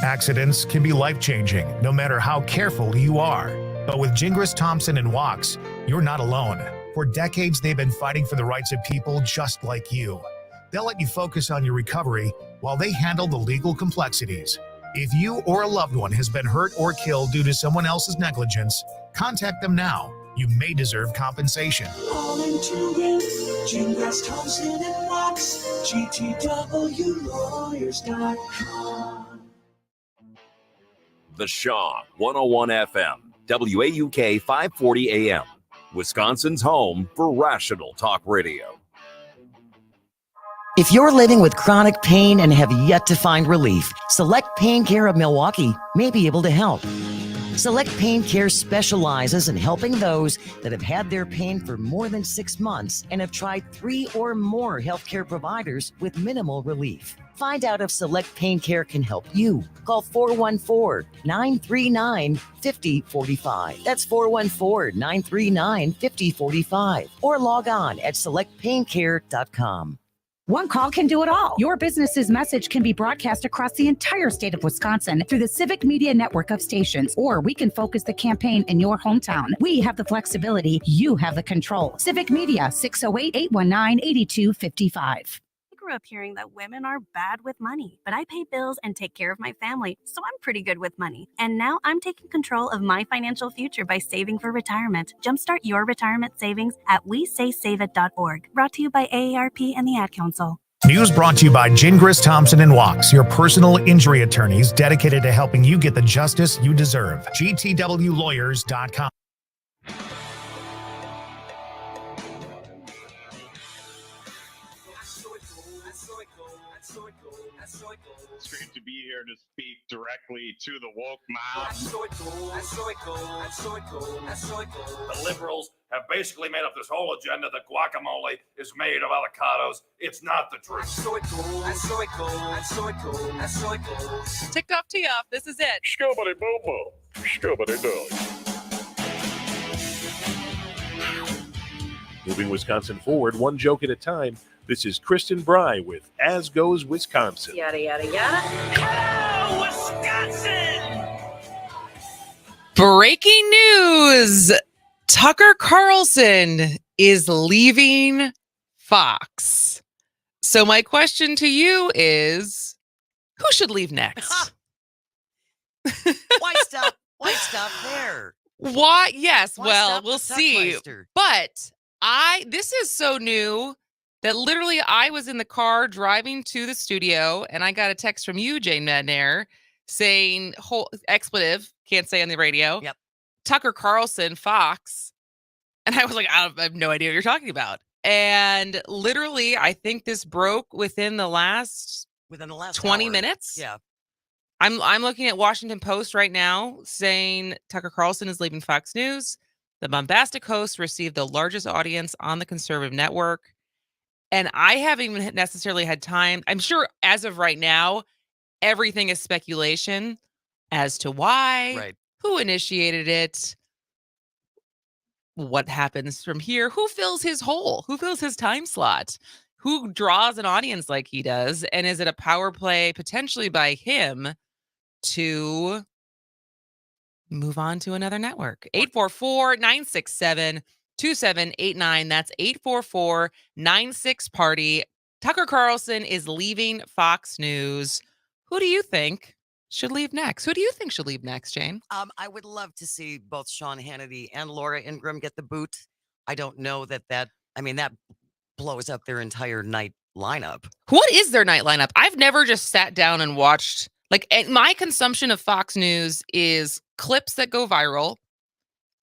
Accidents can be life-changing, no matter how careful you are. But with Gingras, Thompson, and Wachs, you're not alone. For decades, they've been fighting for the rights of people just like you. They'll let you focus on your recovery while they handle the legal complexities. If you or a loved one has been hurt or killed due to someone else's negligence, contact them now. You may deserve compensation. Calling to win, Gingras, Thompson, and Wachs, GTWlawyers.com. The Shaw 101 FM, WAUK 540 AM, Wisconsin's home for rational talk radio. If you're living with chronic pain and have yet to find relief, Select Pain Care of Milwaukee may be able to help. Select Pain Care specializes in helping those that have had their pain for more than 6 months and have tried 3 or more healthcare providers with minimal relief. Find out if Select Pain Care can help you. Call 414-939-5045. That's 414-939-5045. Or log on at selectpaincare.com. One call can do it all. Your business's message can be broadcast across the entire state of Wisconsin through the Civic Media network of stations, or we can focus the campaign in your hometown. We have the flexibility. You have the control. Civic Media, 608-819-8255. I grew up hearing that women are bad with money, but I pay bills and take care of my family, so I'm pretty good with money. And now I'm taking control of my financial future by saving for retirement. Jumpstart your retirement savings at WeSaySaveIt.org. Brought to you by AARP and the Ad Council. News brought to you by Gingras, Thompson, and Wachs, your personal injury attorneys dedicated to helping you get the justice you deserve. GTWlawyers.com. It's great to be here to speak directly to the woke mob. The liberals have basically made up this whole agenda that guacamole is made of avocados. It's not the truth. Ticked off, tee off. This is it. Scubbity boo boo. Scubbity doo. Moving Wisconsin forward, one joke at a time. This is Kristen Bry with As Goes Wisconsin. Yada, yada, yada. Hello, Wisconsin! Breaking news. Tucker Carlson is leaving Fox. So my question to you is, who should leave next? Why stop? Why stop there? Why? Yes. Why well, stop we'll the see. Tuckmeister? But this is so new that literally I was in the car driving to the studio and I got a text from you, Jane Madnair, saying whole expletive, can't say on the radio. Yep. Tucker Carlson, Fox. And I was like, I have no idea what you're talking about. And literally, I think this broke within the last 20 hour. minutes. Yeah. I'm looking at Washington Post right now saying Tucker Carlson is leaving Fox News. The bombastic host received the largest audience on the conservative network. And I haven't even necessarily had time. I'm sure as of right now, everything is speculation as to why, Right. who initiated it, what happens from here, who fills his hole, who fills his time slot, who draws an audience like he does, and is it a power play potentially by him to move on to another network? 844-967-2789. That's 844-96-PARTY. Tucker Carlson is leaving Fox News. Who do you think should leave next? Who do you think should leave next, Jane? I would love to see both Sean Hannity and Laura Ingraham get the boot. I don't know that blows up their entire night lineup. What is their night lineup? I've never just sat down and watched. My consumption of Fox News is clips that go viral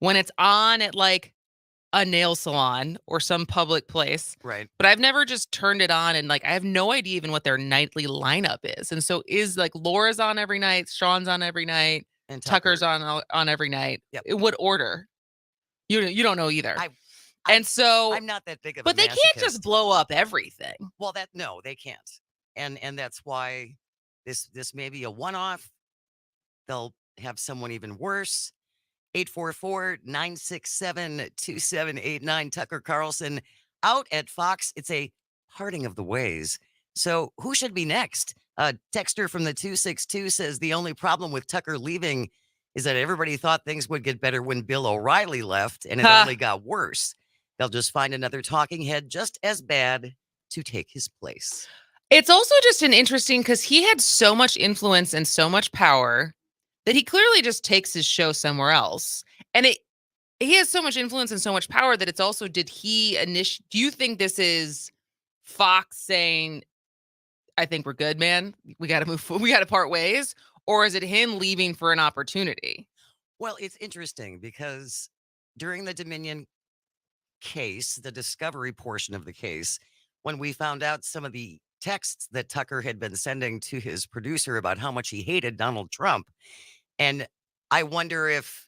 when it's on at a nail salon or some public place. Right. But I've never just turned it on and I have no idea even what their nightly lineup is. And so is Laura's on every night, Sean's on every night, And Tucker's on every night. Yep. In what order? You don't know either. I'm not that big of a But they can't masochist. just blow up everything. Well, no, they can't. And that's why this may be a one-off. They'll have someone even worse. 844-967-2789. Tucker Carlson out at Fox. It's a parting of the ways. So who should be next? Texter from the 262 says the only problem with Tucker leaving is that everybody thought things would get better when Bill O'Reilly left, and it only got worse. They'll just find another talking head just as bad to take his place. It's also just an interesting because he had so much influence and so much power that he clearly just takes his show somewhere else. And he has so much influence and so much power that it's also, do you think this is Fox saying, I think we're good, man. We got to move. We got to part ways. Or is it him leaving for an opportunity? Well, it's interesting because during the Dominion case, the discovery portion of the case, when we found out some of the texts that Tucker had been sending to his producer about how much he hated Donald Trump, and I wonder if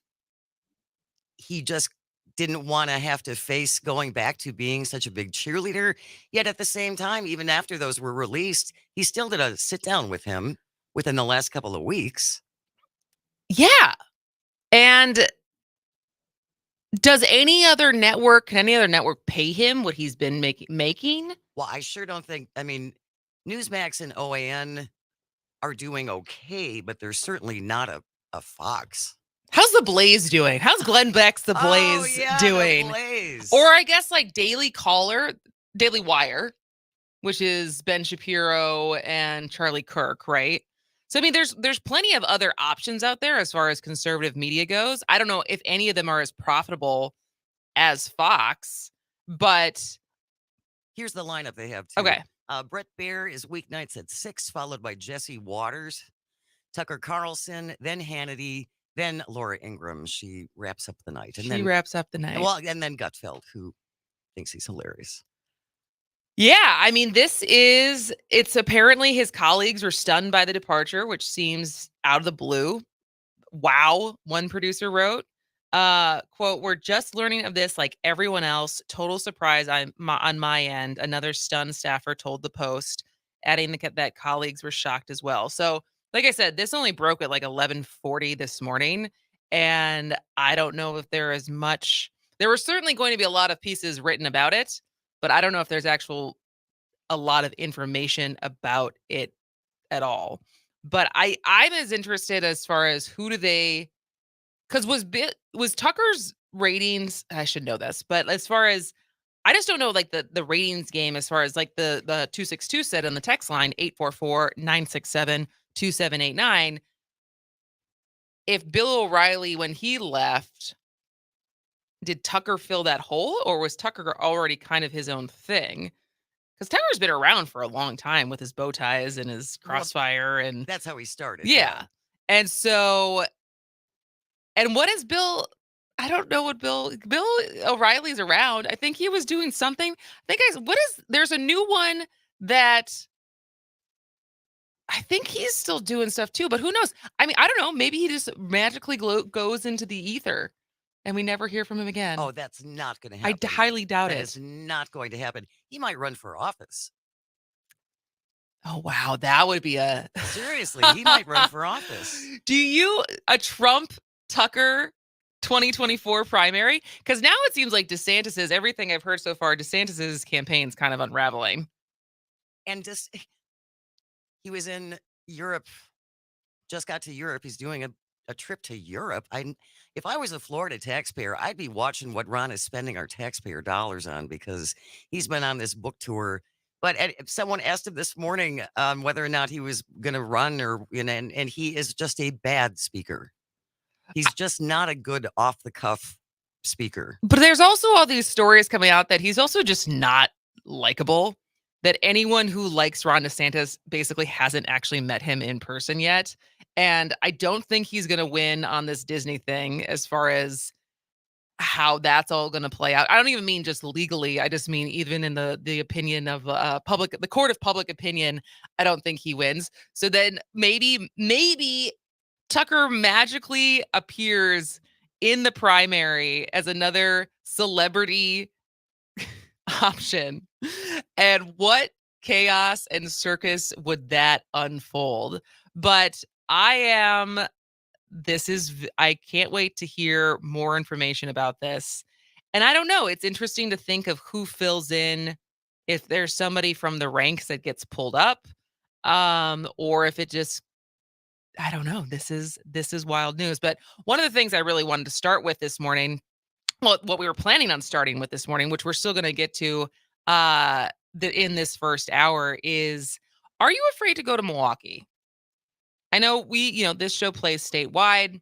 he just didn't want to have to face going back to being such a big cheerleader. Yet at the same time, even after those were released, he still did a sit down with him within the last couple of weeks. Yeah. And can any other network pay him what he's been making? Well, I sure don't think, Newsmax and OAN are doing okay, but they're certainly not a Fox. How's The Blaze doing? How's Glenn Beck's The Blaze doing? The Blaze. Or I guess like Daily Wire, which is Ben Shapiro and Charlie Kirk, right? So I mean, there's plenty of other options out there as far as conservative media goes. I don't know if any of them are as profitable as Fox, but here's the lineup they have too. Okay. Brett Baer is weeknights at 6, followed by Jesse Waters, Tucker Carlson, then Hannity, then Laura Ingraham. She wraps up the night. Wraps up the night. Well, and then Gutfeld, who thinks he's hilarious. Yeah, I mean, it's apparently his colleagues were stunned by the departure, which seems out of the blue. Wow, one producer wrote. Quote, we're just learning of this like everyone else. Total surprise on my end. Another stunned staffer told the Post, adding that colleagues were shocked as well. So, like I said, this only broke at like 11:40 this morning. And I don't know if there is much. There were certainly going to be a lot of pieces written about it, but I don't know if there's a lot of information about it at all. But I'm as interested as far as because was Tucker's ratings, I should know this, but as far as, I just don't know, like the ratings game, as far as like the 262 said on the text line, 844-967-2789. If Bill O'Reilly, when he left, did Tucker fill that hole, or was Tucker already kind of his own thing? Because Tucker's been around for a long time with his bow ties and his crossfire, and that's how he started. Yeah. And so, and what is Bill? I don't know what Bill O'Reilly's around. I think he was doing something. There's a new one that I think he's still doing stuff too, but who knows? I mean, I don't know. Maybe he just magically goes into the ether and we never hear from him again. Oh, that's not going to happen. I highly doubt it. That is not going to happen. He might run for office. Oh, wow. That would be seriously, he might run for office. A Trump Tucker 2024 primary? Because now it seems like DeSantis's, everything I've heard so far, DeSantis's campaign's kind of unraveling. And he was in Europe, just got to Europe. He's doing a trip to Europe. If I was a Florida taxpayer, I'd be watching what Ron is spending our taxpayer dollars on, because he's been on this book tour. But someone asked him this morning whether or not he was going to run, and he is just a bad speaker. He's just not a good off-the-cuff speaker. But there's also all these stories coming out that he's also just not likable, that anyone who likes Ron DeSantis basically hasn't actually met him in person yet. And I don't think he's going to win on this Disney thing as far as how that's all going to play out. I don't even mean just legally. I just mean even in the opinion of the court of public opinion, I don't think he wins. So then maybe Tucker magically appears in the primary as another celebrity option. And what chaos and circus would that unfold? But I can't wait to hear more information about this. And I don't know, it's interesting to think of who fills in, if there's somebody from the ranks that gets pulled up. or if it just, I don't know. This is wild news. But one of the things I really wanted to start with this morning, well, what we were planning on starting with this morning, which we're still going to get to in this first hour, is, are you afraid to go to Milwaukee? I know this show plays statewide.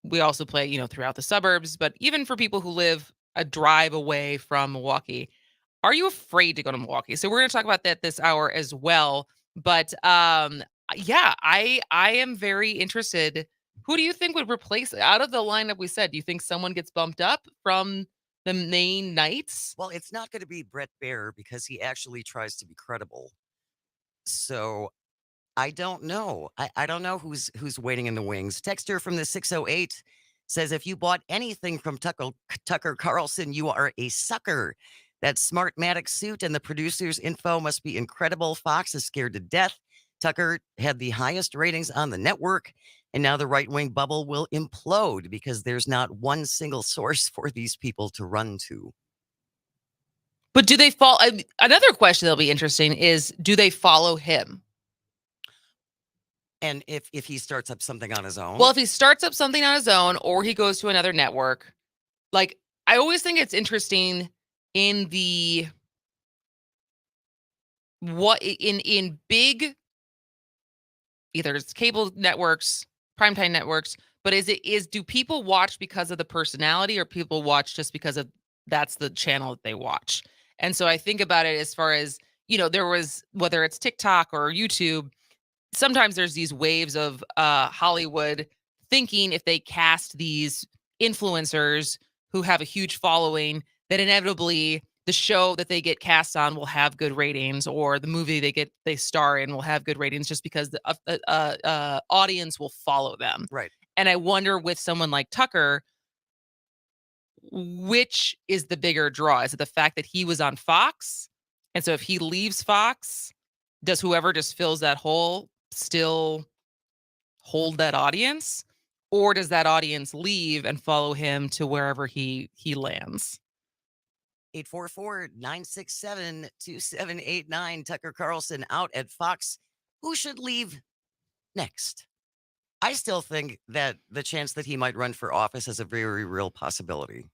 We also play, throughout the suburbs, but even for people who live a drive away from Milwaukee, are you afraid to go to Milwaukee? So we're going to talk about that this hour as well. But yeah, I am very interested. Who do you think would replace out of the lineup we said? Do you think someone gets bumped up from the main nights? Well, it's not going to be Brett Baer because he actually tries to be credible. So I don't know. I don't know who's waiting in the wings. Texter from the 608 says, if you bought anything from Tucker Carlson, you are a sucker. That Smartmatic suit and the producer's info must be incredible. Fox is scared to death. Tucker had the highest ratings on the network, and now the right-wing bubble will implode because there's not one single source for these people to run to. But do they follow? Another question that'll be interesting is, do they follow him? And if he starts up something on his own? Well, if he starts up something on his own or he goes to another network, like, I always think it's interesting in big either it's cable networks, primetime networks, but do people watch because of the personality, or people watch just because of that's the channel that they watch? And so I think about it as far as, there was, whether it's TikTok or YouTube, sometimes there's these waves of Hollywood thinking if they cast these influencers who have a huge following, that inevitably the show that they get cast on will have good ratings, or the movie they star in will have good ratings, just because the audience will follow them. Right. And I wonder, with someone like Tucker, which is the bigger draw? Is it the fact that he was on Fox? And so if he leaves Fox, does whoever just fills that hole still hold that audience? Or does that audience leave and follow him to wherever he lands? 844-967-2789. Tucker Carlson out at Fox. Who should leave next? I still think that the chance that he might run for office is a very real possibility.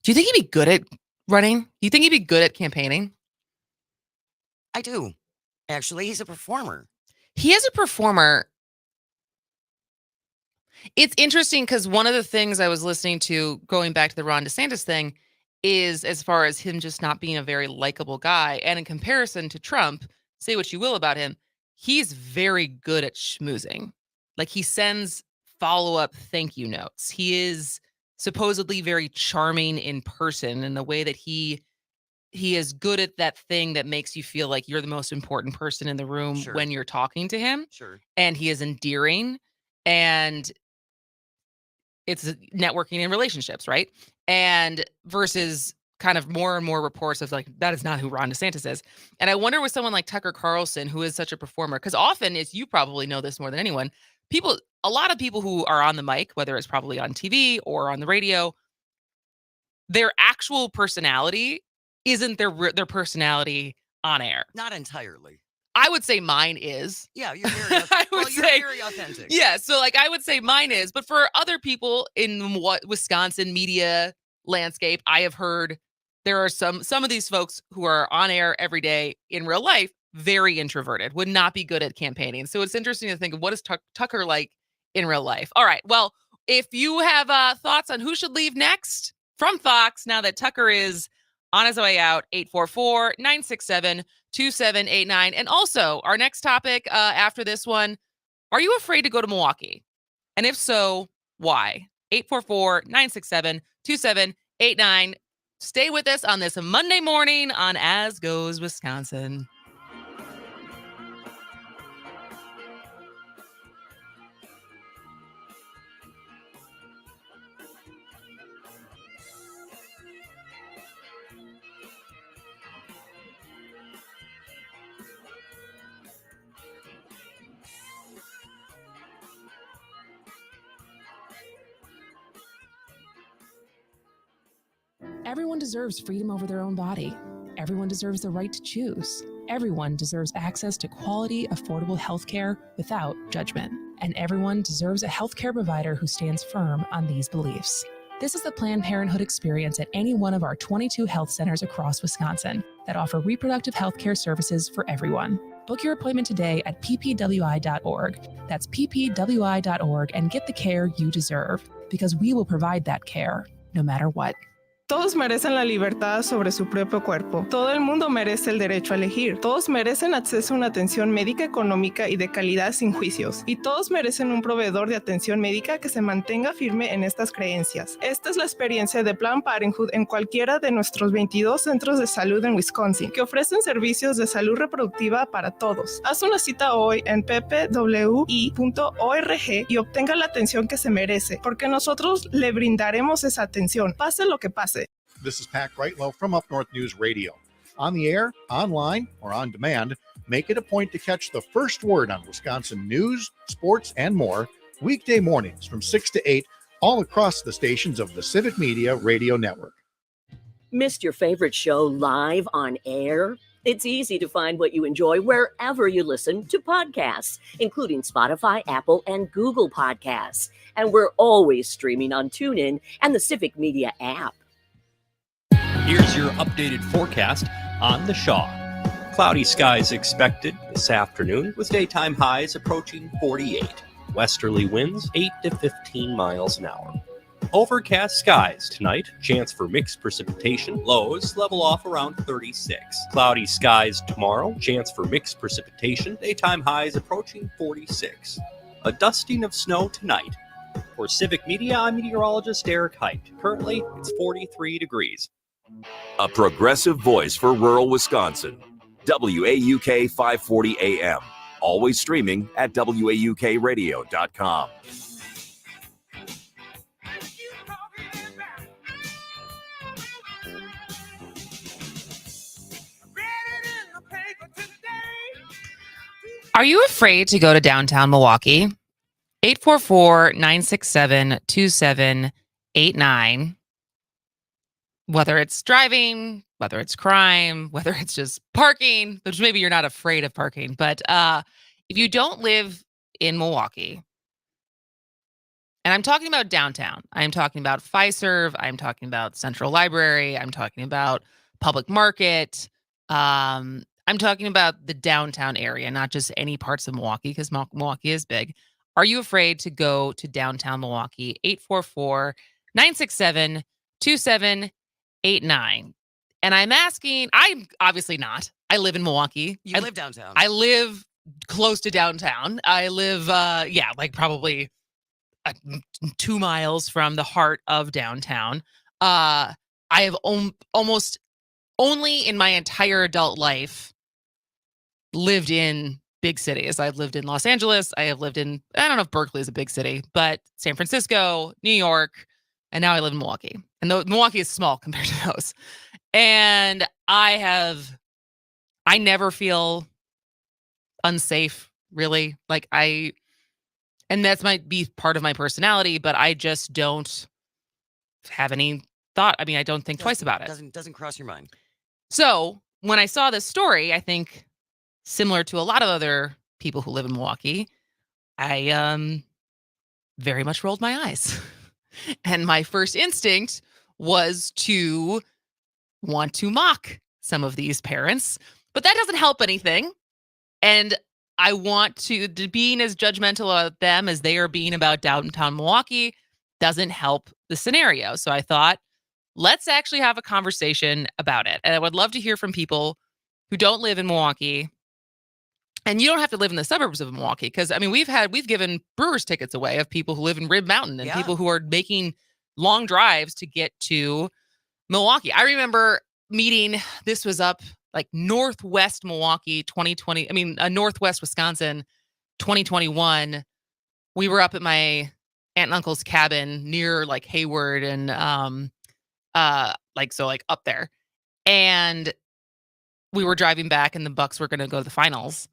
Do you think he'd be good at running? Do you think he'd be good at campaigning? I do. Actually, he's a performer. He is a performer. It's interesting because one of the things I was listening to, going back to the Ron DeSantis thing, is as far as him just not being a very likable guy. And in comparison to Trump, say what you will about him, he's very good at schmoozing. Like, he sends follow-up thank you notes. He is supposedly very charming in person in the way that he is good at that thing that makes you feel like you're the most important person in the room. Sure. When you're talking to him. Sure. And he is endearing, and it's networking and relationships, right? And versus kind of more and more reports of like, that is not who Ron DeSantis is. And I wonder with someone like Tucker Carlson, who is such a performer, because often, as you probably know this more than anyone, a lot of people who are on the mic, whether it's probably on TV or on the radio, their actual personality isn't their personality on air. Not entirely. I would say mine is. Yeah, you're very, you're very authentic. Yeah, so like I would say mine is, but for other people in Wisconsin media landscape, I have heard there are some of these folks who are on air every day in real life, very introverted, would not be good at campaigning. So it's interesting to think of, what is Tucker like in real life? All right, well, if you have thoughts on who should leave next from Fox, now that Tucker is on his way out, 844-967-2789. And also, our next topic after this one, are you afraid to go to Milwaukee? And if so, why? 844-967-2789. Stay with us on this Monday morning on As Goes Wisconsin. Everyone deserves freedom over their own body. Everyone deserves the right to choose. Everyone deserves access to quality, affordable healthcare without judgment. And everyone deserves a healthcare provider who stands firm on these beliefs. This is the Planned Parenthood experience at any one of our 22 health centers across Wisconsin that offer reproductive health care services for everyone. Book your appointment today at ppwi.org. That's ppwi.org and get the care you deserve, because we will provide that care no matter what. Todos merecen la libertad sobre su propio cuerpo. Todo el mundo merece el derecho a elegir. Todos merecen acceso a una atención médica económica y de calidad sin juicios. Y todos merecen un proveedor de atención médica que se mantenga firme en estas creencias. Esta es la experiencia de Planned Parenthood en cualquiera de nuestros 22 centros de salud en Wisconsin, que ofrecen servicios de salud reproductiva para todos. Haz una cita hoy en ppwi.org y obtenga la atención que se merece, porque nosotros le brindaremos esa atención, pase lo que pase. This is Pat Greitlow from Up North News Radio. On the air, online, or on demand, make it a point to catch the first word on Wisconsin news, sports, and more weekday mornings from 6 to 8 all across the stations of the Civic Media Radio Network. Missed your favorite show live on air? It's easy to find what you enjoy wherever you listen to podcasts, including Spotify, Apple, and Google Podcasts. And we're always streaming on TuneIn and the Civic Media app. Here's your updated forecast on the Shaw. Cloudy skies expected this afternoon with daytime highs approaching 48. Westerly winds 8 to 15 miles an hour. Overcast skies tonight, chance for mixed precipitation. Lows level off around 36. Cloudy skies tomorrow, chance for mixed precipitation. Daytime highs approaching 46. A dusting of snow tonight. For Civic Media, I'm meteorologist Eric Height. Currently, it's 43 degrees. A progressive voice for rural Wisconsin. WAUK 540 AM. Always streaming at WAUKradio.com. Are you afraid to go to downtown Milwaukee? 844-967-2789. Whether it's driving, whether it's crime, whether it's just parking, which maybe you're not afraid of parking, but if you don't live in Milwaukee, and I'm talking about downtown, I'm talking about Fiserv, I'm talking about Central Library, I'm talking about Public Market, I'm talking about the downtown area, not just any parts of Milwaukee, because Milwaukee is big. Are you afraid to go to downtown Milwaukee? 844-967-2789. And I'm asking, I'm obviously not. I live in Milwaukee. You live downtown. I live close to downtown. I live, like probably 2 miles from the heart of downtown. I have almost only in my entire adult life lived in big cities. I've lived in Los Angeles. I have lived in, I don't know if Berkeley is a big city, but San Francisco, New York, and now I live in Milwaukee. And Milwaukee is small compared to those. And I never feel unsafe, really. And that might be part of my personality, but I just don't have any thought. I mean, I don't think twice about it. Doesn't cross your mind. So when I saw this story, I think similar to a lot of other people who live in Milwaukee, I very much rolled my eyes. And my first instinct was to want to mock some of these parents, but that doesn't help anything. And I want to being as judgmental of them as they are being about downtown Milwaukee doesn't help the scenario. So I thought, let's actually have a conversation about it. And I would love to hear from people who don't live in Milwaukee. And you don't have to live in the suburbs of Milwaukee, because I mean, we've given Brewers tickets away of people who live in Rib Mountain and people who are making long drives to get to Milwaukee. I remember meeting, this was up like Northwest Milwaukee 2020. I mean, Northwest Wisconsin 2021. We were up at my aunt and uncle's cabin near like Hayward and up there. And we were driving back and the Bucks were going to go to the finals.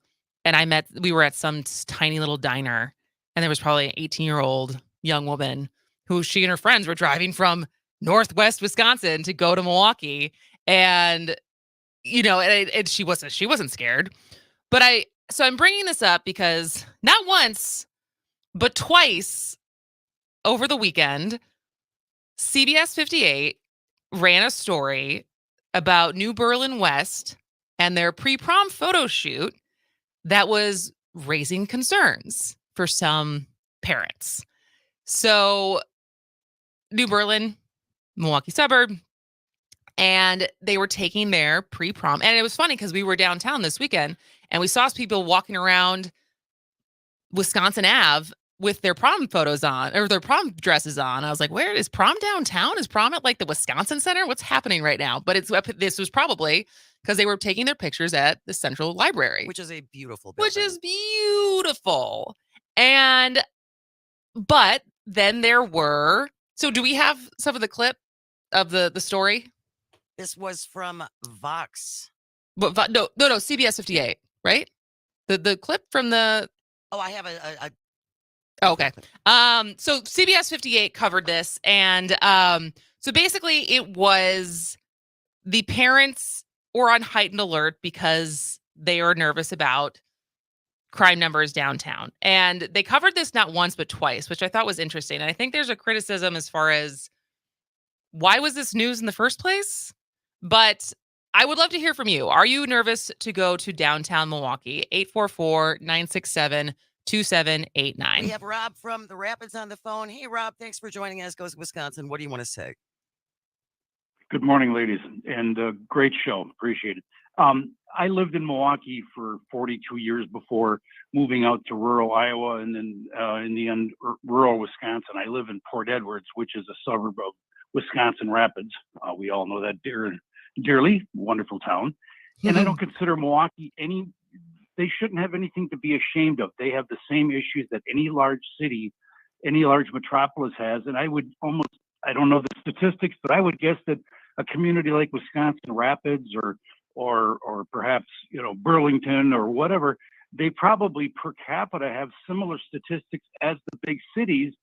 And we were at some tiny little diner, and there was probably an 18-year-old young woman who she and her friends were driving from Northwest Wisconsin to go to Milwaukee. And and she wasn't scared. But I'm bringing this up because not once, but twice over the weekend, CBS 58 ran a story about New Berlin West and their pre-prom photo shoot that was raising concerns for some parents. So New Berlin, Milwaukee suburb, and they were taking their pre-prom. And it was funny because we were downtown this weekend and we saw people walking around Wisconsin Ave with their prom photos on, or their prom dresses on. I was like, where is prom downtown? Is prom at like the Wisconsin Center? What's happening right now? But this was probably because they were taking their pictures at the Central Library. Which is a beautiful building. Which is beautiful. But then there were, so do we have some of the clip of the story? This was from Vox. But no, CBS 58, right? The clip from the... Oh, I have a okay. So CBS 58 covered this, and so basically it was the parents were on heightened alert because they are nervous about crime numbers downtown. And they covered this not once but twice, which I thought was interesting. And I think there's a criticism as far as why was this news in the first place? But I would love to hear from you. Are you nervous to go to downtown Milwaukee? 844-967-2789. We have Rob from the Rapids on the phone. Hey, Rob, thanks for joining us. Goes Wisconsin. What do you want to say? Good morning, ladies, and great show. Appreciate it. I lived in Milwaukee for 42 years before moving out to rural Iowa and then in the end, rural Wisconsin. I live in Port Edwards, which is a suburb of Wisconsin Rapids. We all know that dearly, wonderful town. And I don't consider Milwaukee they shouldn't have anything to be ashamed of. They have the same issues that any large city, any large metropolis has. And I don't know the statistics, but I would guess that a community like Wisconsin Rapids or perhaps, Burlington or whatever, they probably per capita have similar statistics as the big cities.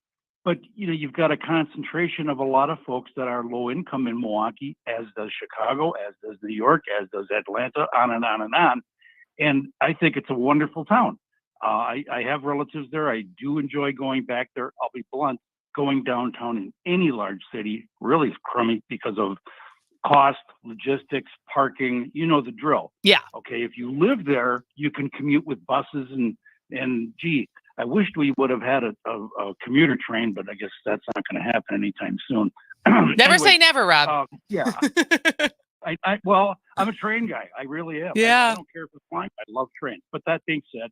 But, you've got a concentration of a lot of folks that are low income in Milwaukee, as does Chicago, as does New York, as does Atlanta, on and on and on. And I think it's a wonderful town. I have relatives there. I do enjoy going back there. I'll be blunt. Going downtown in any large city really is crummy because of cost, logistics, parking, the drill. Yeah. Okay. If you live there, you can commute with buses and gee, I wished we would have had a commuter train, but I guess that's not going to happen anytime soon. Never say never, Rob. Yeah. Well, I'm a train guy. I really am. Yeah. I don't care if it's flying. I love trains. But that being said,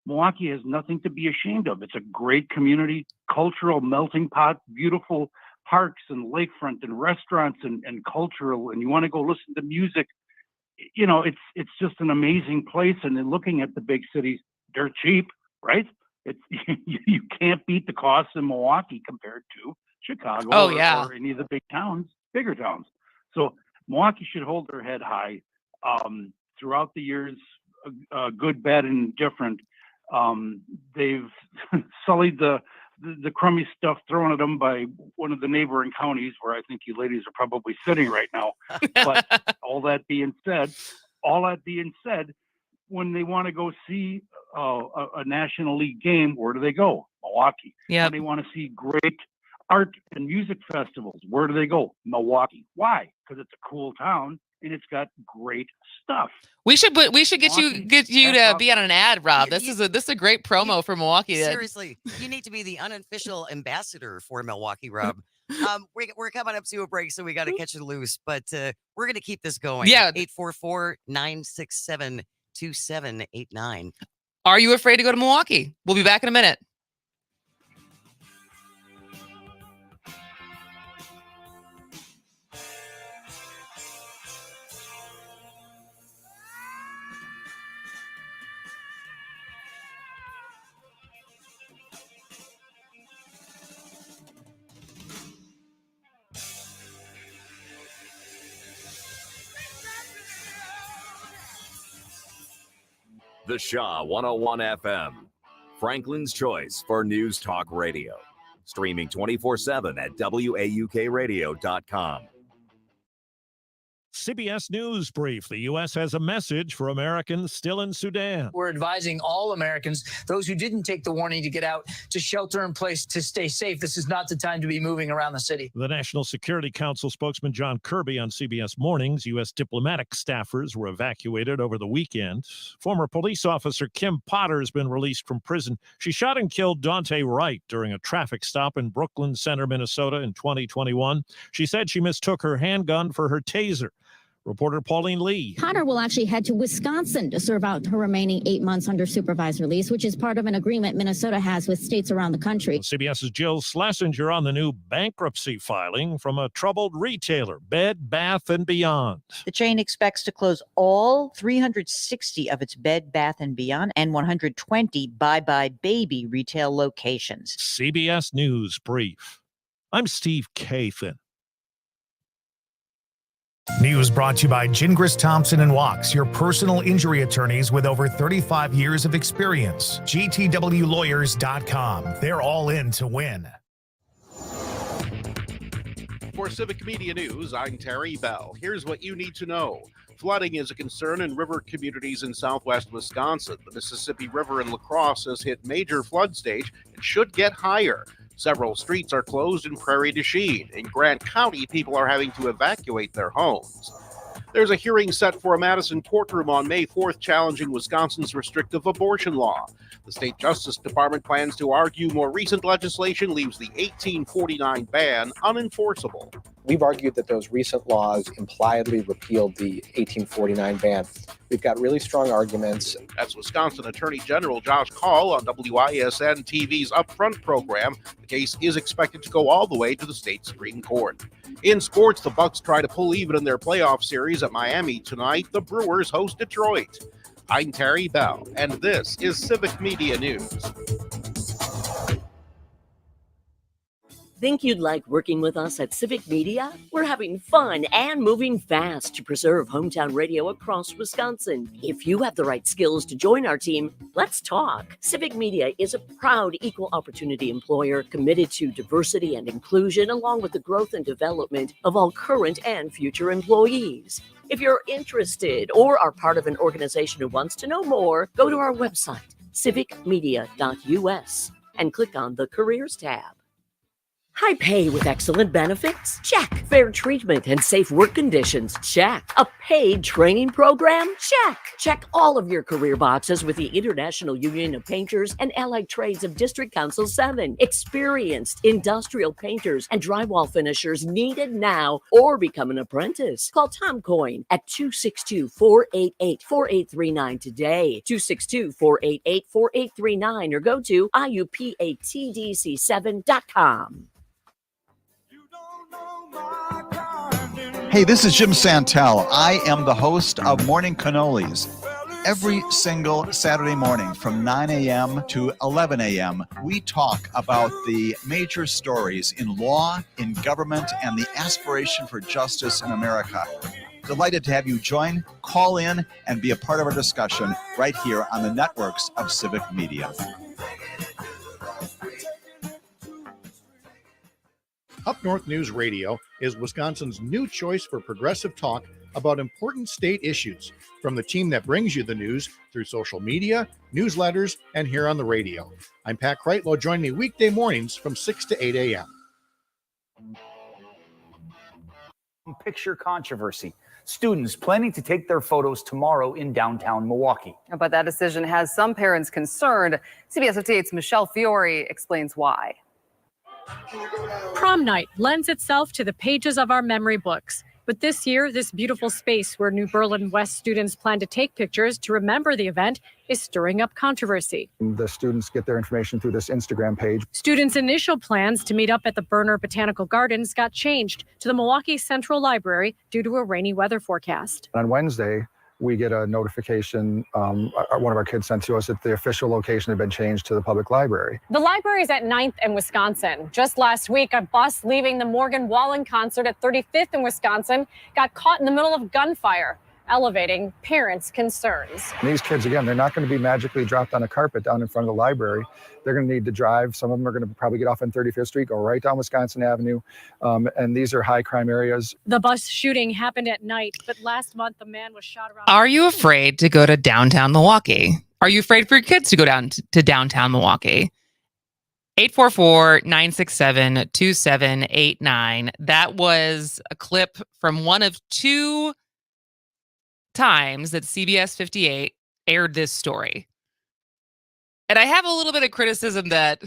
Milwaukee has nothing to be ashamed of. It's a great community, cultural melting pot, beautiful parks and lakefront and restaurants and cultural. And you want to go listen to music. It's just an amazing place. And then looking at the big cities, they're cheap, right? You can't beat the costs in Milwaukee compared to Chicago or any of the bigger towns. So Milwaukee should hold their head high. Throughout the years, good, bad, and different, they've sullied the crummy stuff thrown at them by one of the neighboring counties where I think you ladies are probably sitting right now. But all that being said, when they want to go see a National League game, where do they go? Milwaukee. Yeah. When they want to see great art and music festivals, where do they go? Milwaukee. Why? Because it's a cool town and it's got great stuff. We should get you to be on an ad, Rob. This is a great promo for Milwaukee. Seriously, you need to be the unofficial ambassador for Milwaukee, Rob. We're coming up to a break, so we got to catch it loose, but we're going to keep this going. Yeah. 844-967-2789. Are you afraid to go to Milwaukee? We'll be back in a minute. The Shaw 101 FM, Franklin's choice for news talk radio. Streaming 24/7 at WAUKradio.com. CBS News Brief. The U.S. has a message for Americans still in Sudan. We're advising all Americans, those who didn't take the warning to get out, to shelter in place, to stay safe. This is not the time to be moving around the city. The National Security Council spokesman John Kirby on CBS Mornings. U.S. diplomatic staffers were evacuated over the weekend. Former police officer Kim Potter has been released from prison. She shot and killed Dante Wright during a traffic stop in Brooklyn Center, Minnesota in 2021. She said she mistook her handgun for her taser. Reporter Pauline Lee. Potter will actually head to Wisconsin to serve out her remaining 8 months under supervised release, which is part of an agreement Minnesota has with states around the country. CBS's Jill Schlesinger on the new bankruptcy filing from a troubled retailer, Bed Bath & Beyond. The chain expects to close all 360 of its Bed Bath & Beyond and 120 Bye Bye Baby retail locations. CBS News Brief. I'm Steve Kathan. News brought to you by Gingras, Thompson & Walks, your personal injury attorneys with over 35 years of experience. GTWlawyers.com. They're all in to win. For Civic Media News, I'm Terry Bell. Here's what you need to know. Flooding is a concern in river communities in southwest Wisconsin. The Mississippi River in La Crosse has hit major flood stage and should get higher. Several streets are closed in Prairie du Chien. In Grant County, people are having to evacuate their homes. There's a hearing set for a Madison courtroom on May 4th challenging Wisconsin's restrictive abortion law. The state Justice Department plans to argue more recent legislation leaves the 1849 ban unenforceable. We've argued that those recent laws impliedly repealed the 1849 ban. We've got really strong arguments. That's Wisconsin Attorney General Josh Call on WISN TV's Upfront program. The case is expected to go all the way to the state Supreme Court. In sports, the Bucks try to pull even in their playoff series at Miami tonight. The Brewers host Detroit. I'm Terry Bell, and this is Civic Media News. Think you'd like working with us at Civic Media? We're having fun and moving fast to preserve hometown radio across Wisconsin. If you have the right skills to join our team, let's talk. Civic Media is a proud equal opportunity employer committed to diversity and inclusion, along with the growth and development of all current and future employees. If you're interested or are part of an organization who wants to know more, go to our website, civicmedia.us, and click on the Careers tab. High pay with excellent benefits? Check. Fair treatment and safe work conditions? Check. A paid training program? Check. Check all of your career boxes with the International Union of Painters and Allied Trades of District Council 7. Experienced industrial painters and drywall finishers needed now, or become an apprentice. Call Tom Coyne at 262-488-4839 today. 262-488-4839 or go to iupatdc7.com. Hey, this is Jim Santel. I am the host of Morning Cannolis. Every single Saturday morning from 9 a.m. to 11 a.m., we talk about the major stories in law, in government, and the aspiration for justice in America. Delighted to have you join, call in, and be a part of our discussion right here on the networks of Civic Media. Up North News Radio is Wisconsin's new choice for progressive talk about important state issues from the team that brings you the news through social media, newsletters, and here on the radio. I'm Pat Kreitlow. Join me weekday mornings from 6 to 8 a.m. Picture controversy. Students planning to take their photos tomorrow in downtown Milwaukee. But that decision has some parents concerned. CBS 58's Michelle Fiore explains why. Prom night lends itself to the pages of our memory books. But this year, this beautiful space where New Berlin West students plan to take pictures to remember the event is stirring up controversy. The students get their information through this Instagram page. Students' initial plans to meet up at the Berner Botanical Gardens got changed to the Milwaukee Central Library due to a rainy weather forecast. On Wednesday, we get a notification, one of our kids sent to us that the official location had been changed to the public library. The library is at 9th and Wisconsin. Just last week, a bus leaving the Morgan Wallen concert at 35th and Wisconsin got caught in the middle of gunfire. elevating parents' concerns. And these kids, again, they're not going to be magically dropped on a carpet down in front of the library. They're going to need to drive. Some of them are going to probably get off on 35th Street, go right down Wisconsin Avenue. And these are high crime areas. The bus shooting happened at night, but last month a man was shot around. Are you afraid to go to downtown Milwaukee? Are you afraid for your kids to go down to downtown Milwaukee? 844-967-2789. That was a clip from one of two times that CBS 58 aired this story. And I have a little bit of criticism that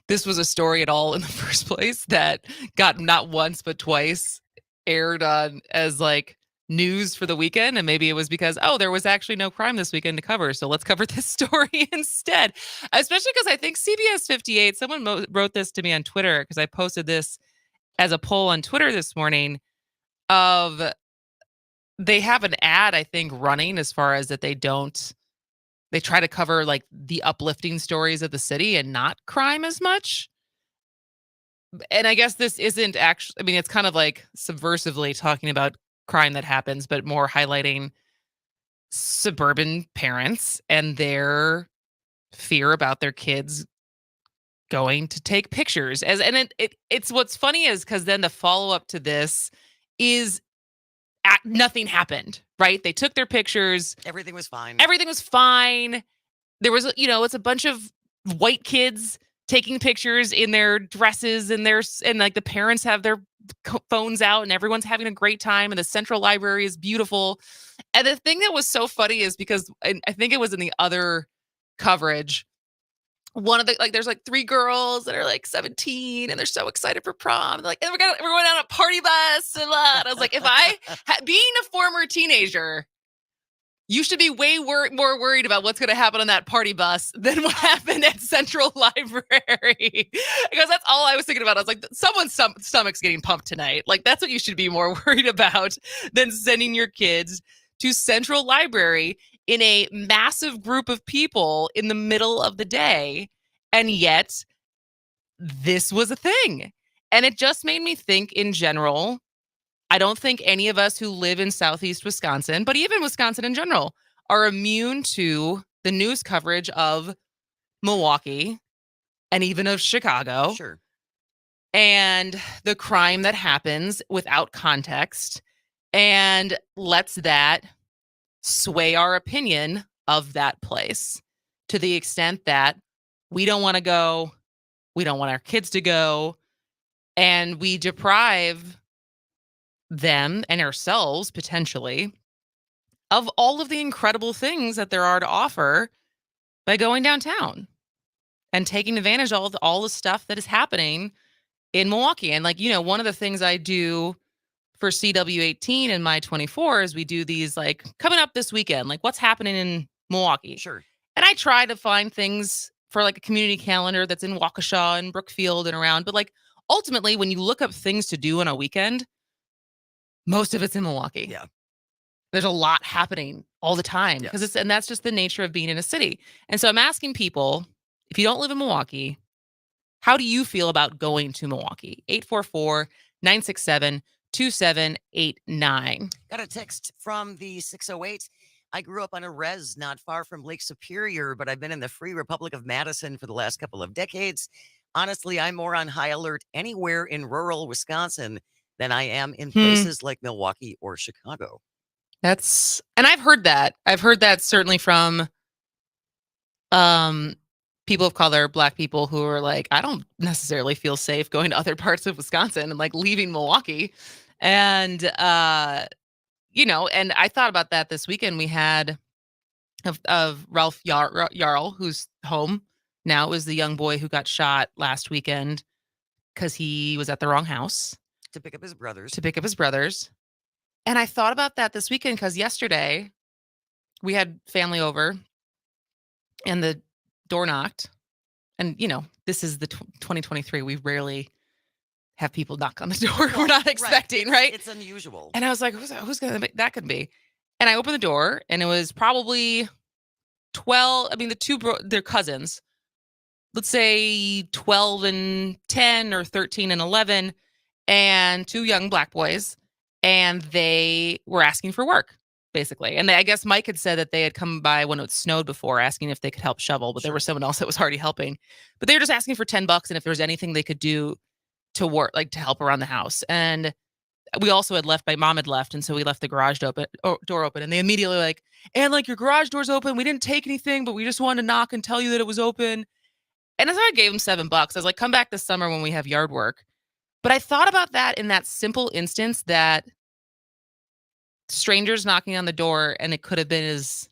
this was a story at all in the first place, that got not once but twice aired on as like news for the weekend. And maybe it was because, oh, there was actually no crime this weekend to cover, so let's cover this story instead. Especially because I think CBS 58, someone wrote this to me on Twitter, because I posted this as a poll on Twitter this morning, of they have an ad, I think, running as far as that they try to cover like the uplifting stories of the city and not crime as much. And I guess this isn't actually, I mean, it's kind of like subversively talking about crime that happens, but more highlighting suburban parents and their fear about their kids going to take pictures. It's what's funny is because then the follow-up to this is nothing happened, right? They took their pictures. Everything was fine. Everything was fine. There was, it's a bunch of white kids taking pictures in their dresses and like the parents have their phones out and everyone's having a great time and the central library is beautiful. And the thing that was so funny is because I think it was in the other coverage, one of the, like, there's like three girls that are like 17 and they're so excited for prom. They're like, and we're going on a party bus. And I was like, if being a former teenager, you should be way more worried about what's going to happen on that party bus than what happened at Central Library. Because that's all I was thinking about. I was like, someone's stomach's getting pumped tonight. Like, that's what you should be more worried about than sending your kids to Central Library in a massive group of people in the middle of the day. And yet, this was a thing. And it just made me think in general. I don't think any of us who live in Southeast Wisconsin, but even Wisconsin in general, are immune to the news coverage of Milwaukee and even of Chicago. Sure. And the crime that happens without context, and lets that sway our opinion of that place to the extent that we don't want to go, we don't want our kids to go, and we deprive them and ourselves potentially of all of the incredible things that there are to offer by going downtown and taking advantage of all the stuff that is happening in Milwaukee. And like, one of the things I do for CW18 and My 24 is we do these like coming up this weekend, like what's happening in Milwaukee. Sure. And I try to find things for like a community calendar that's in Waukesha and Brookfield and around. But like ultimately, when you look up things to do on a weekend, most of it's in Milwaukee. Yeah. There's a lot happening all the time because and that's just the nature of being in a city. And so I'm asking people, if you don't live in Milwaukee, how do you feel about going to Milwaukee? 844-967-2789. Got a text from the 608. I grew up on a res not far from Lake Superior, but I've been in the Free Republic of Madison for the last couple of decades. Honestly, I'm more on high alert anywhere in rural Wisconsin than I am in places like Milwaukee or Chicago. And I've heard that. I've heard that certainly from people of color, Black people who are like, I don't necessarily feel safe going to other parts of Wisconsin and like leaving Milwaukee. And, and I thought about that this weekend. We had of Ralph Jarl, who's home now. It was the young boy who got shot last weekend because he was at the wrong house. To pick up his brothers. And I thought about that this weekend because yesterday we had family over and the door knocked. And, this is the 2023. We rarely have people knock on the door. We're not expecting, right? It's unusual. And I was like, who's going to that could be? And I opened the door and it was probably 12. I mean, they're cousins. Let's say 12 and 10 or 13 and 11. And two young Black boys, and they were asking for work. basically. And I guess Mike had said that they had come by when it snowed before, asking if they could help shovel, but there was someone else that was already helping. But they were just asking for $10 and if there was anything they could do to work, like to help around the house. And we also had left, my mom had left, and so we left the garage door open, and they immediately like, and like, your garage door's open. We didn't take anything, but we just wanted to knock and tell you that it was open. And so I gave them $7. I was like, come back this summer when we have yard work. But I thought about that in that simple instance that strangers knocking on the door, and it could have been as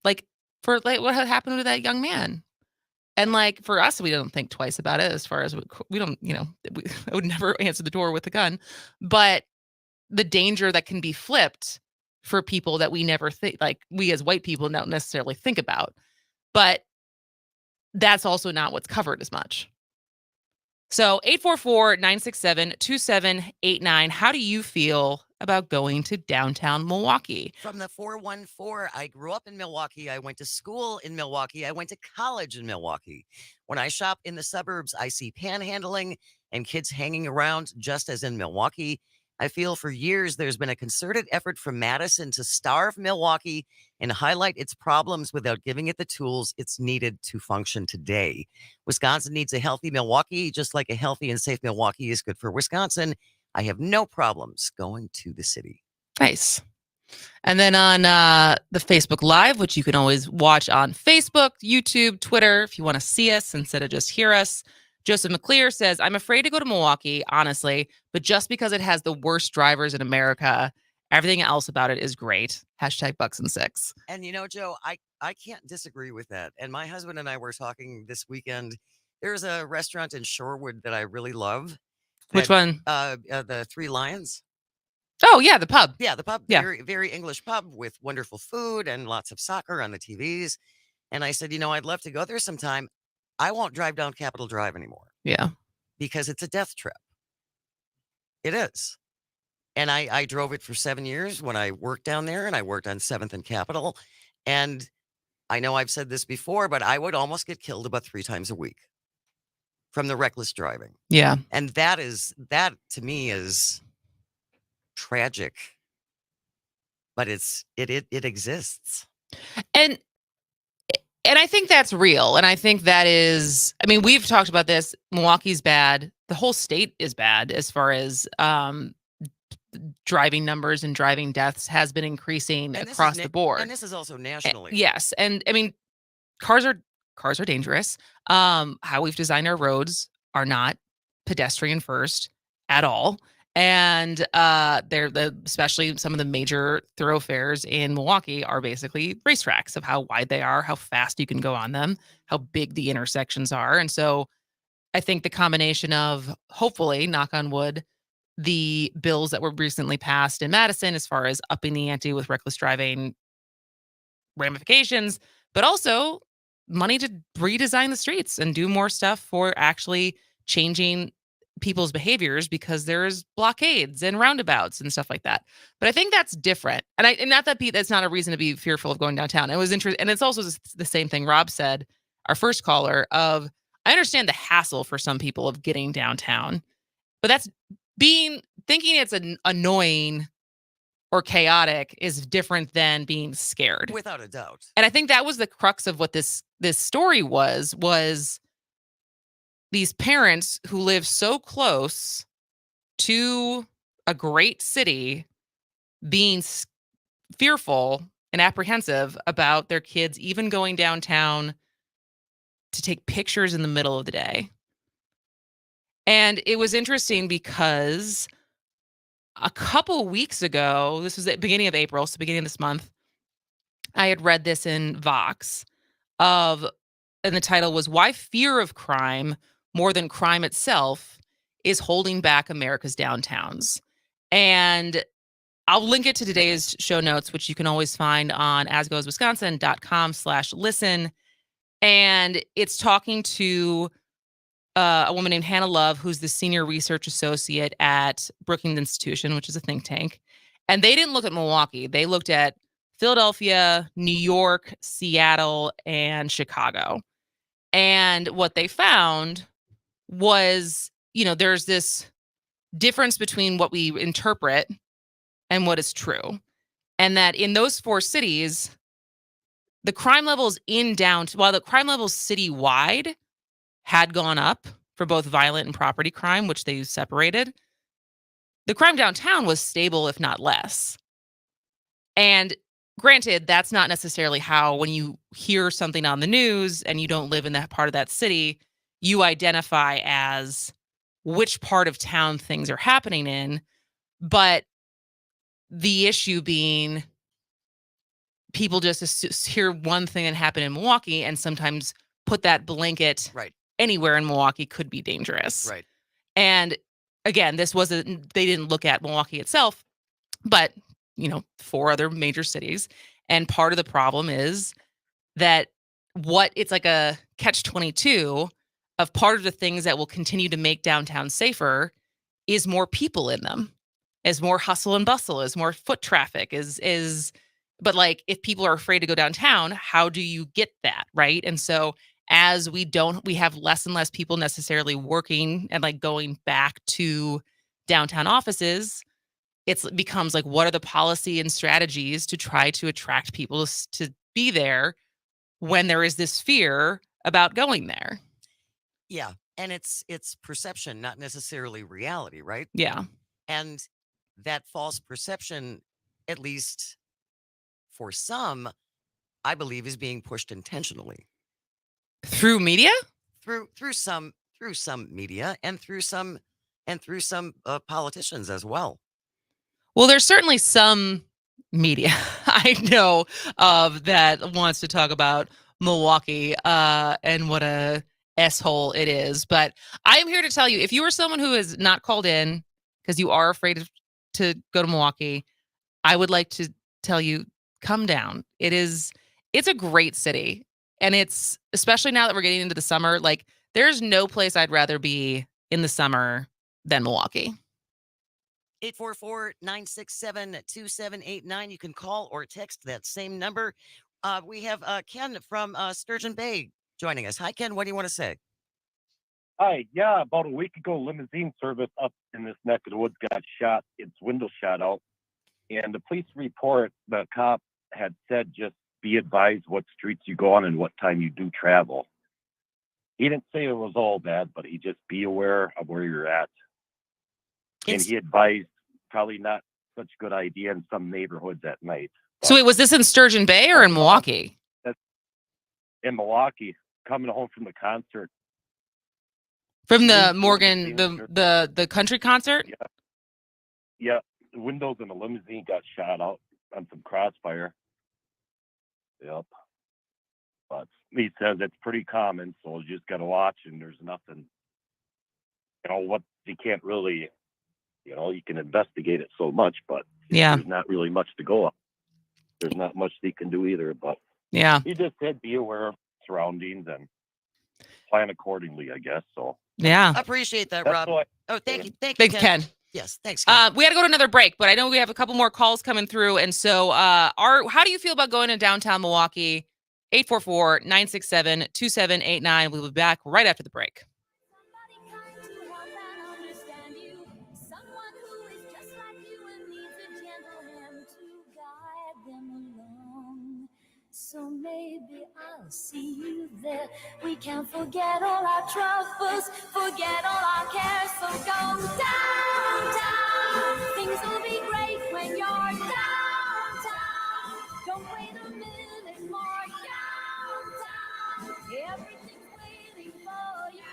like for like what had happened to that young man. And like for us, we don't think twice about it as far as we don't, I would never answer the door with a gun, but the danger that can be flipped for people that we never think, like we as white people don't necessarily think about, but that's also not what's covered as much. So 844-967-2789. How do you feel about going to downtown Milwaukee? From the 414, I grew up in Milwaukee. I went to school in Milwaukee. I went to college in Milwaukee. When I shop in the suburbs, I see panhandling and kids hanging around just as in Milwaukee. I feel for years there's been a concerted effort from Madison to starve Milwaukee and highlight its problems without giving it the tools it's needed to function today. Wisconsin needs a healthy Milwaukee, just like a healthy and safe Milwaukee is good for Wisconsin. I have no problems going to the city. Nice. And then on the Facebook Live, which you can always watch on Facebook, YouTube, Twitter, if you want to see us instead of just hear us, Joseph McClear says, I'm afraid to go to Milwaukee, honestly, but just because it has the worst drivers in America, everything else about it is great. Hashtag Bucks and Six. And Joe, I can't disagree with that. And my husband and I were talking this weekend. There's a restaurant in Shorewood that I really love. Which one? The Three Lions. Oh, yeah, the pub. Yeah, the pub. Yeah. Very, very English pub with wonderful food and lots of soccer on the TVs. And I said, I'd love to go there sometime. I won't drive down Capitol Drive anymore. Yeah. Because it's a death trip. It is. And I drove it for 7 years when I worked down there, and I worked on 7th and Capitol. And I know I've said this before, but I would almost get killed about 3 times a week from the reckless driving. Yeah. And that to me is tragic. But it exists. And I think that's real. And I think that is, we've talked about this. Milwaukee's bad. The whole state is bad as far as driving numbers and driving deaths has been increasing across the board. And this is also nationally. Yes. And cars are dangerous. How we've designed our roads are not pedestrian first at all. And especially some of the major thoroughfares in Milwaukee are basically racetracks of how wide they are, how fast you can go on them, how big the intersections are. And so I think the combination of, hopefully, knock on wood, the bills that were recently passed in Madison as far as upping the ante with reckless driving ramifications, but also money to redesign the streets and do more stuff for actually changing people's behaviors, because there's blockades and roundabouts and stuff like that. But I think that's different. And not that that's not a reason to be fearful of going downtown. It was interesting. And it's also the same thing Rob said, our first caller, of, I understand the hassle for some people of getting downtown, but that's thinking it's annoying or chaotic is different than being scared. Without a doubt. And I think that was the crux of what this story was these parents who live so close to a great city being fearful and apprehensive about their kids even going downtown to take pictures in the middle of the day. And it was interesting because a couple weeks ago, this was at the beginning of April, so beginning of this month, I had read this in Vox and the title was "Why Fear of Crime More Than Crime Itself is Holding Back America's Downtowns." And I'll link it to today's show notes, which you can always find on asgoeswisconsin.com/listen. And it's talking to a woman named Hannah Love, who's the senior research associate at Brookings Institution, which is a think tank. And they didn't look at Milwaukee. They looked at Philadelphia, New York, Seattle, and Chicago. And what they found was, there's this difference between what we interpret and what is true. And that in those 4 cities, the crime levels while the crime levels citywide had gone up for both violent and property crime, which they separated, the crime downtown was stable, if not less. And granted, that's not necessarily how, when you hear something on the news and you don't live in that part of that city, you identify as which part of town things are happening in. But the issue being, people just hear one thing that happened in Milwaukee and sometimes put that blanket anywhere in Milwaukee could be dangerous. Right. And again, they didn't look at Milwaukee itself, but 4 other major cities. And part of the problem is that it's like a catch-22 of part of the things that will continue to make downtown safer is more people in them, is more hustle and bustle, is more foot traffic, but like, if people are afraid to go downtown, how do you get that? Right. And so as we have less and less people necessarily working and like going back to downtown offices, it becomes like, what are the policy and strategies to try to attract people to be there when there is this fear about going there? Yeah. And it's perception, not necessarily reality, right? Yeah. And that false perception, at least for some, I believe, is being pushed intentionally. Through media? Through some media and through some politicians as well. Well, there's certainly some media I know of that wants to talk about Milwaukee and what a S-hole it is. But I am here to tell you, if you are someone who is not called in because you are afraid to go to Milwaukee, I would like to tell you, come down. It's a great city. And it's, especially now that we're getting into the summer, like, there's no place I'd rather be in the summer than Milwaukee. 844-967-2789. You can call or text that same number. We have Ken from Sturgeon Bay joining us. Hi, Ken. What do you want to say? Hi. Yeah, about a week ago, limousine service up in this neck of the woods got shot. Its window shot out. And the police report, the cop had said, just be advised what streets you go on and what time you do travel. He didn't say it was all bad, but he just be aware of where you're at. And he advised probably not such a good idea in some neighborhoods at night. So wait, was this in Sturgeon Bay or in Milwaukee? In Milwaukee, coming home from the concert. From the Morgan, the country concert? Yeah. The windows in the limousine got shot out on some crossfire. Yep. But he says it's pretty common, so you just got to watch, and there's nothing, what you can't really, you can investigate it so much, but there's not really much to go on. There's not much they can do either, but he just said be aware of surroundings and plan accordingly, I guess. So yeah, I appreciate that, Rob. Thank you. Thank you, Ken. Yes, thanks, Ken. We got to go to another break, but I know we have a couple more calls coming through. And so how do you feel about going to downtown Milwaukee? 844-967-2789. We'll be back right after the break. So maybe I'll see you there. We can forget all our troubles, forget all our cares. So go downtown. Things will be great when you're downtown. Don't wait a minute more. Downtown. Everything's waiting for you.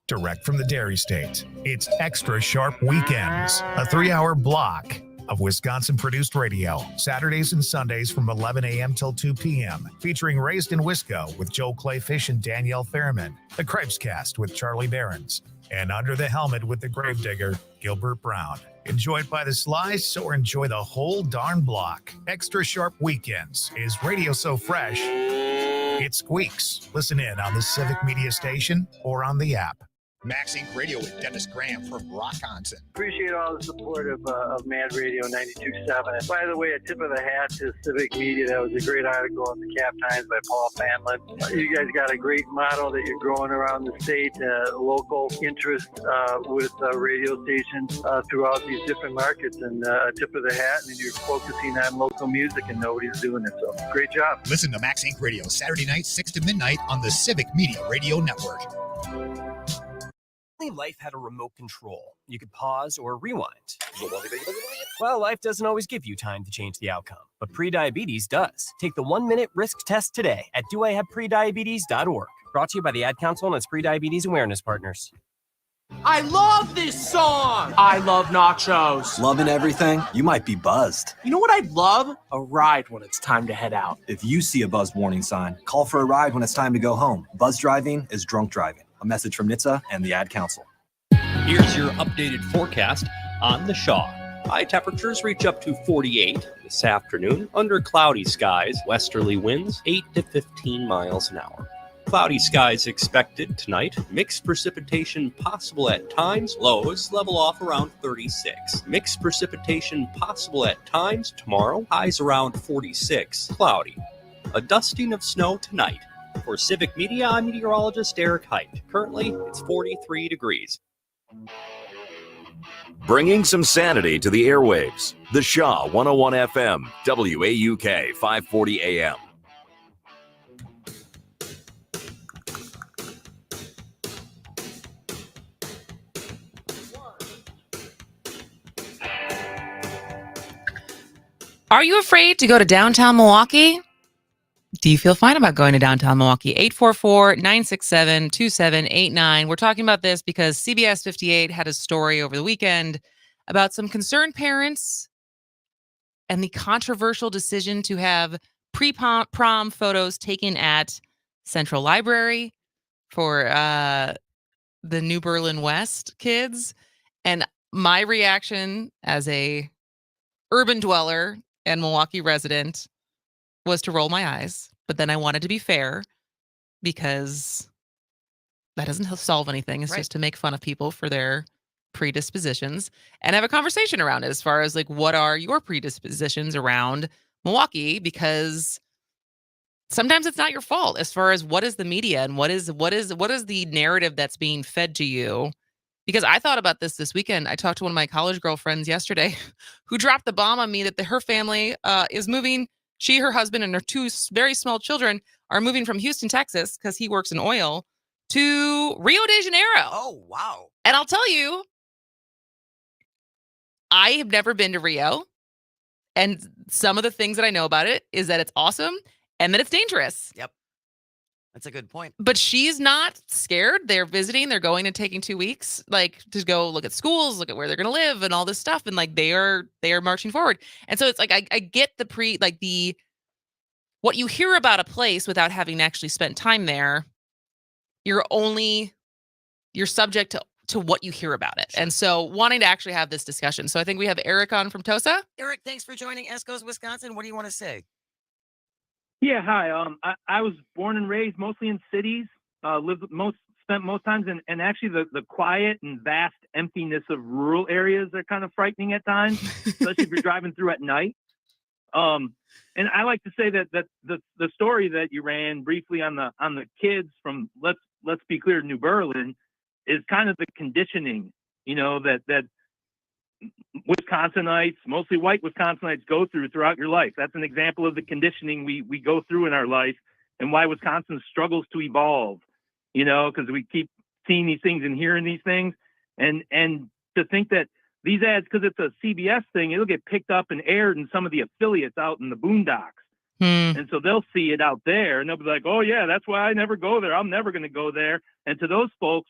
Direct from the Dairy State, it's Extra Sharp Weekends, a 3-hour block of Wisconsin-produced radio, Saturdays and Sundays from 11 a.m. till 2 p.m., featuring Raised in Wisco with Joe Clayfish and Danielle Fairman, The Cribescast with Charlie Behrens, and Under the Helmet with the Gravedigger, Gilbert Brown. Enjoyed by the slice or enjoy the whole darn block. Extra Sharp Weekends is radio so fresh, it squeaks. Listen in on the Civic Media Station or on the app. Max Inc. Radio with Dennis Graham from Rockonson. Appreciate all the support of Mad Radio 92.7. By the way, a tip of the hat to Civic Media. That was a great article in the Cap Times by Paul Fanlin. You guys got a great model that you're growing around the state, local interest with radio stations throughout these different markets, and a tip of the hat, and you're focusing on local music and nobody's doing it. So great job. Listen to Max Inc. Radio Saturday night, 6 to midnight on the Civic Media Radio Network. Life had a remote control. You could pause or rewind. Well, life doesn't always give you time to change the outcome, but prediabetes does. Take the 1-minute risk test today at doihaveprediabetes.org. Brought to you by the Ad Council and its prediabetes awareness partners. I love this song! I love nachos. Loving everything? You might be buzzed. You know what I'd love? A ride when it's time to head out. If you see a buzzed warning sign, call for a ride when it's time to go home. Buzz driving is drunk driving. A message from NHTSA and the Ad Council. Here's your updated forecast on the Shaw. High temperatures reach up to 48 this afternoon under cloudy skies, westerly winds 8 to 15 miles an hour. Cloudy skies expected tonight. Mixed precipitation possible at times. Lows level off around 36. Mixed precipitation possible at times tomorrow. Highs around 46. Cloudy. A dusting of snow tonight. For Civic Media, I'm meteorologist Eric Height. Currently, it's 43 degrees. Bringing some sanity to the airwaves. The Shaw 101 FM, WAUK 540 AM. Are you afraid to go to downtown Milwaukee? Do you feel fine about going to downtown Milwaukee? 844-967-2789. We're talking about this because CBS 58 had a story over the weekend about some concerned parents and the controversial decision to have pre-prom photos taken at Central Library for the New Berlin West kids. And my reaction as a urban dweller and Milwaukee resident was to roll my eyes, but then I wanted to be fair because that doesn't solve anything. It's just to make fun of people for their predispositions and have a conversation around it as far as like, what are your predispositions around Milwaukee? Because sometimes it's not your fault as far as what is the media and what is the narrative that's being fed to you. Because I thought about this weekend. I talked to one of my college girlfriends yesterday who dropped the bomb on me that her family is moving. She, her husband, and her 2 very small children are moving from Houston, Texas, because he works in oil, to Rio de Janeiro. Oh, wow. And I'll tell you, I have never been to Rio. And some of the things that I know about it is that it's awesome and that it's dangerous. Yep. That's a good point. But she's not scared. They're visiting. They're going and taking 2 weeks, like to go look at schools, look at where they're going to live and all this stuff. And like they are marching forward. And so it's like, I get what you hear about a place without having actually spent time there. You're subject to what you hear about it. And so wanting to actually have this discussion. So I think we have Eric on from Tosa. Eric, thanks for joining Esco's Wisconsin. What do you want to say? Yeah, hi. I was born and raised mostly in cities. Spent most times in actually the quiet and vast emptiness of rural areas are kind of frightening at times, especially if you're driving through at night. And I like to say that the story that you ran briefly on the kids from let's be clear, New Berlin, is kind of the conditioning, that Wisconsinites, mostly white Wisconsinites, go throughout your life. That's an example of the conditioning we go through in our life and why Wisconsin struggles to evolve, because we keep seeing these things and hearing these things. And to think that these ads, because it's a CBS thing, it'll get picked up and aired in some of the affiliates out in the boondocks. And so they'll see it out there and they'll be like, oh yeah, that's why I never go there. I'm never going to go there. And to those folks,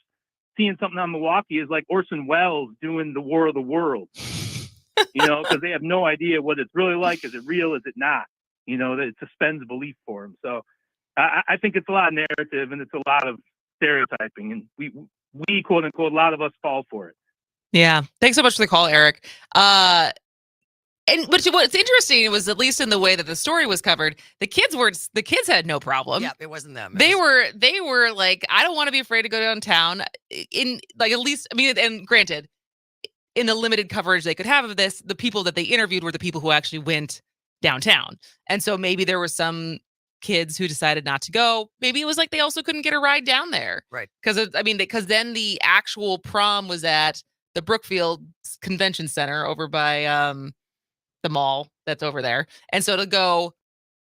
seeing something on Milwaukee is like Orson Welles doing the War of the Worlds, because they have no idea what it's really like. Is it real? Is it not? That it suspends belief for them. So I think it's a lot of narrative and it's a lot of stereotyping, and we quote unquote, a lot of us fall for it. Yeah. Thanks so much for the call, Eric. but what's interesting was, at least in the way that the story was covered, the kids had no problem. Yeah, it wasn't them. They were like, I don't want to be afraid to go downtown. In like, at least, I mean, and granted, in the limited coverage they could have of this, the people that they interviewed were the people who actually went downtown. And so maybe there were some kids who decided not to go. Maybe it was like they also couldn't get a ride down there. Right. Because then the actual prom was at the Brookfield Convention Center over by the mall that's over there. And so to go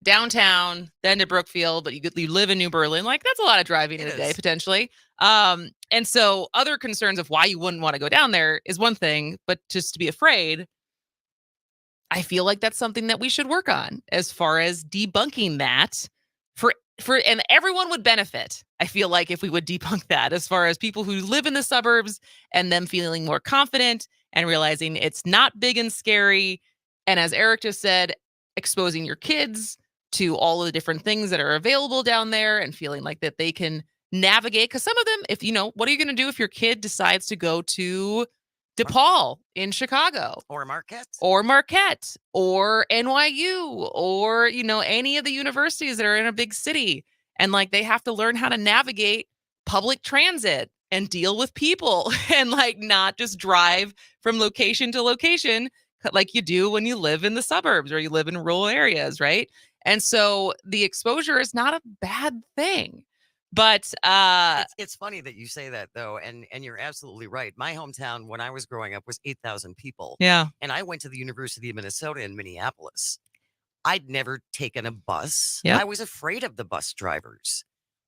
downtown, then to Brookfield, but you live in New Berlin, like that's a lot of driving in a day potentially. And so other concerns of why you wouldn't want to go down there is one thing, but just to be afraid, I feel like that's something that we should work on as far as debunking that and everyone would benefit. I feel like if we would debunk that, as far as people who live in the suburbs and them feeling more confident and realizing it's not big and scary. And as Eric just said, exposing your kids to all of the different things that are available down there and feeling like that they can navigate. Because some of them, what are you going to do if your kid decides to go to DePaul in Chicago? Or Marquette. Or NYU, or, any of the universities that are in a big city. And like, they have to learn how to navigate public transit and deal with people and like not just drive from location to location like you do when you live in the suburbs or you live in rural areas, right? And so the exposure is not a bad thing. But it's funny that you say that, though, and you're absolutely right. My hometown when I was growing up was 8,000 people. Yeah. And I went to the University of Minnesota in Minneapolis. I'd never taken a bus. Yep. I was afraid of the bus drivers.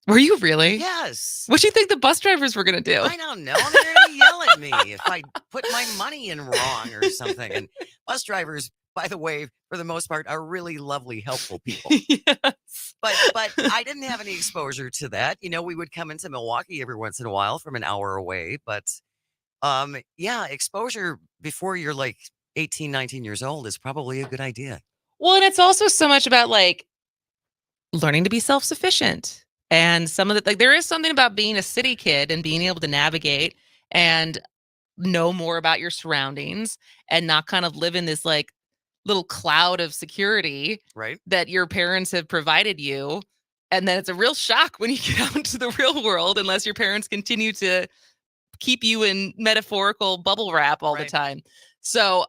Were you really? Yes. What do you think the bus drivers were going to do? I don't know. They're going to yell at me if I put my money in wrong or something. And bus drivers, by the way, for the most part, are really lovely, helpful people. Yes. But I didn't have any exposure to that. We would come into Milwaukee every once in a while from an hour away. But exposure before you're like 18, 19 years old is probably a good idea. Well, and it's also so much about like learning to be self-sufficient. And some of the, like, there is something about being a city kid and being able to navigate and know more about your surroundings and not kind of live in this like little cloud of security that your parents have provided you. And then it's a real shock when you get out into the real world, unless your parents continue to keep you in metaphorical bubble wrap all the time. So,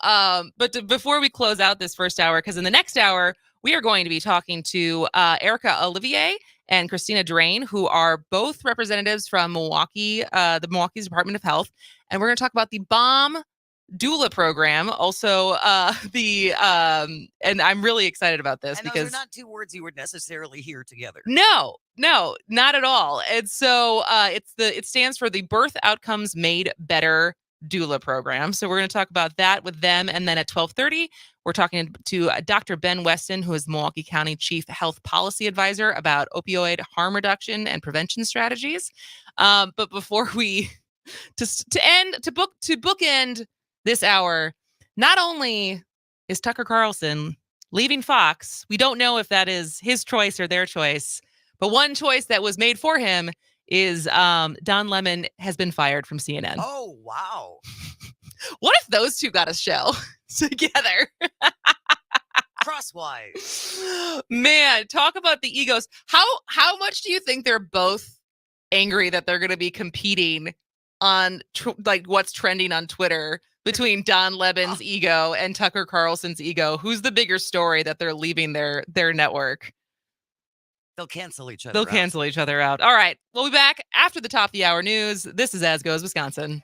before we close out this first hour, because in the next hour, we are going to be talking to Erica Olivier and Christina Drain, who are both representatives from Milwaukee, the Milwaukee's Department of Health. And we're going to talk about the BOMB doula program. Also, and I'm really excited about this because those are not two words you would necessarily hear together. No, not at all. And so it stands for the Birth Outcomes Made Better doula program. So we're going to talk about that with them. And then at 12:30, we're talking to Dr. Ben Weston, who is Milwaukee County Chief Health Policy Advisor, about opioid harm reduction and prevention strategies. But before we bookend this hour, not only is Tucker Carlson leaving Fox, we don't know if that is his choice or their choice, but one choice that was made for him is Don Lemon has been fired from CNN. Oh, wow. What if those two got a show together? Crosswise. Man, talk about the egos. How much do you think they're both angry that they're going to be competing on what's trending on Twitter between Don Lemon's ego and Tucker Carlson's ego? Who's the bigger story that they're leaving their network? They'll cancel each other out. All right. We'll be back after the top of the hour news. This is As Goes Wisconsin.